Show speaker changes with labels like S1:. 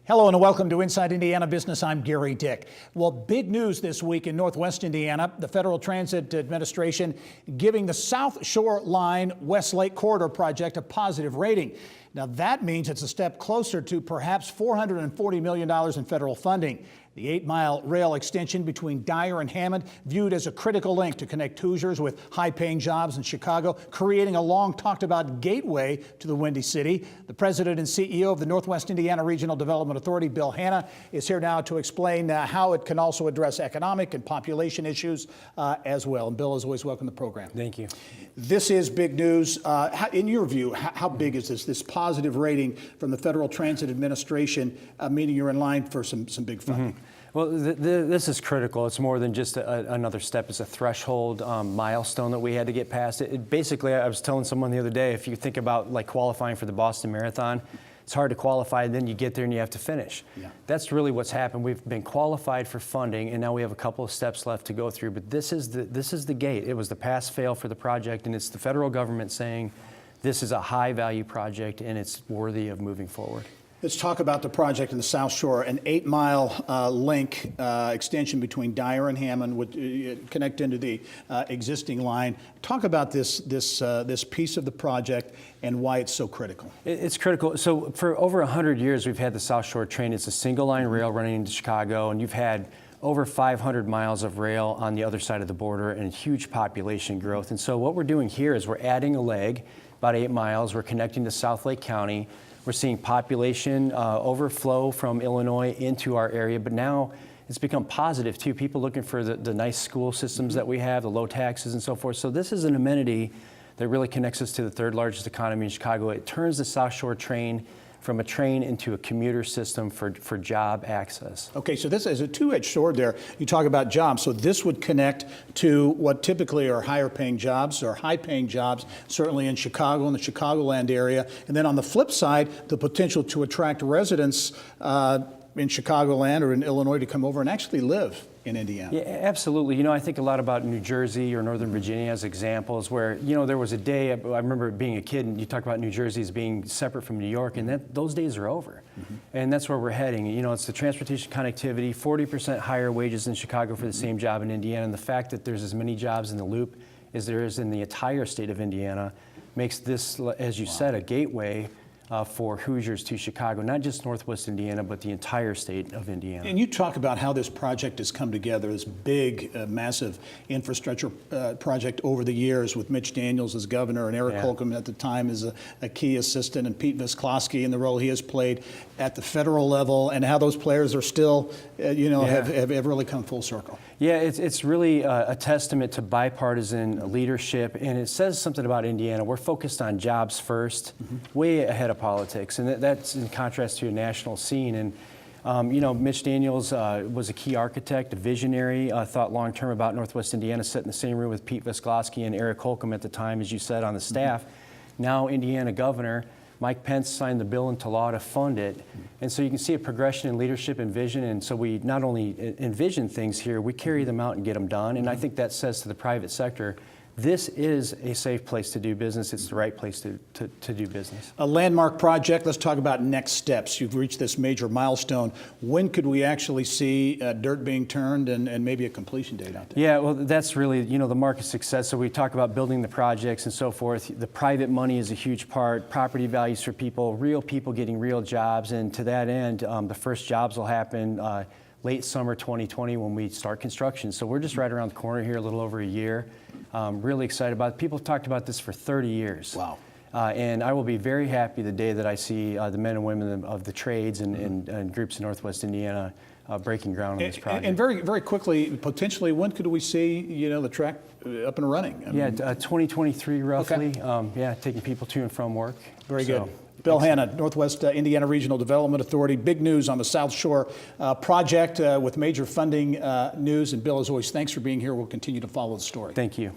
S1: Hello and welcome to Inside Indiana Business. I'm Gary Dick. Well, big news this week in Northwest Indiana. The Federal Transit Administration giving the South Shore Line West Lake Corridor project a positive rating. Now that means it's a step closer to perhaps $440 million in federal funding. The 8-mile rail extension between Dyer and Hammond viewed as a critical link to connect Hoosiers with high-paying jobs in Chicago, creating a long-talked-about gateway to the Windy City. The president and CEO of the Northwest Indiana Regional Development Authority, Bill Hanna, is here now to explain how it can also address economic and population issues as well. And Bill, as always, welcome to the program.
S2: Thank you.
S1: This is big news. In your view, how big is this positive rating from the Federal Transit Administration, meaning you're in line for some big funding?
S2: Mm-hmm. Well, this is critical. It's more than just another step. It's a threshold milestone that we had to get past. Basically, I was telling someone the other day, if you think about like qualifying for the Boston Marathon, it's hard to qualify, and then you get there and you have to finish. Yeah. That's really what's happened. We've been qualified for funding, and now we have a couple of steps left to go through. But this is the gate. It was the pass-fail for the project, and it's the federal government saying this is a high-value project and it's worthy of moving forward.
S1: Let's talk about the project in the South Shore, an 8-mile link extension between Dyer and Hammond would connect into the existing line. Talk about this piece of the project and why it's so critical.
S2: It's critical. So for over 100 years, we've had the South Shore train. It's a single-line rail running into Chicago, and you've had over 500 miles of rail on the other side of the border and huge population growth. And so what we're doing here is we're adding a leg, about 8 miles. We're connecting to South Lake County. We're seeing population overflow from Illinois into our area, but now it's become positive too. People looking for the nice school systems that we have, the low taxes and so forth. So this is an amenity that really connects us to the third largest economy in Chicago. It turns the South Shore train from a train into a commuter system for job access.
S1: Okay, so this is a two-edged sword there. You talk about jobs, so this would connect to what typically are higher paying jobs or high paying jobs, certainly in Chicago and the Chicagoland area. And then on the flip side, the potential to attract residents in Chicagoland or in Illinois to come over and actually live in Indiana.
S2: Yeah, absolutely. You know, I think a lot about New Jersey or Northern Virginia as examples where, you know, there was a day, I remember being a kid, and you talk about New Jersey as being separate from New York, and those days are over. Mm-hmm. And that's where we're heading. You know, it's the transportation connectivity, 40% higher wages in Chicago for the same job in Indiana, and the fact that there's as many jobs in the loop as there is in the entire state of Indiana makes this, as you said, a gateway for Hoosiers to Chicago, not just Northwest Indiana, but the entire state of Indiana.
S1: And you talk about how this project has come together, this big, massive infrastructure project over the years with Mitch Daniels as governor and Eric Holcomb at the time as a key assistant, and Pete Visklosky in the role he has played at the federal level, and how those players are still, have really come full circle.
S2: Yeah, it's really a testament to bipartisan leadership, and it says something about Indiana. We're focused on jobs first, way ahead of politics, and that's in contrast to a national scene. And you know, Mitch Daniels was a key architect, a visionary, thought long-term about Northwest Indiana, sat in the same room with Pete Visklosky and Eric Holcomb at the time, as you said, on the staff. Now Indiana governor. Mike Pence signed the bill into law to fund it. And so you can see a progression in leadership and vision. And so we not only envision things here, we carry them out and get them done. And I think that says to the private sector, this is a safe place to do business. It's the right place to do business.
S1: A landmark project. Let's talk about next steps. You've reached this major milestone. When could we actually see dirt being turned and maybe a completion date out there?
S2: Yeah, well, that's really, you know, the mark of success. So we talk about building the projects and so forth. The private money is a huge part, property values for people, real people getting real jobs. And to that end, the first jobs will happen late summer 2020 when we start construction. So we're just right around the corner here, a little over a year. Really excited about it. People have talked about this for 30 years.
S1: Wow.
S2: And I will be very happy the day that I see the men and women of the trades and groups in Northwest Indiana breaking ground on this project.
S1: And very, very quickly, potentially, when could we see, you know, the track up and running?
S2: 2023 roughly.
S1: Okay.
S2: Taking people to and from work.
S1: Very good. Bill Hanna, Northwest Indiana Regional Development Authority. Big news on the South Shore project with major funding news. And Bill, as always, thanks for being here. We'll continue to follow the story.
S2: Thank you.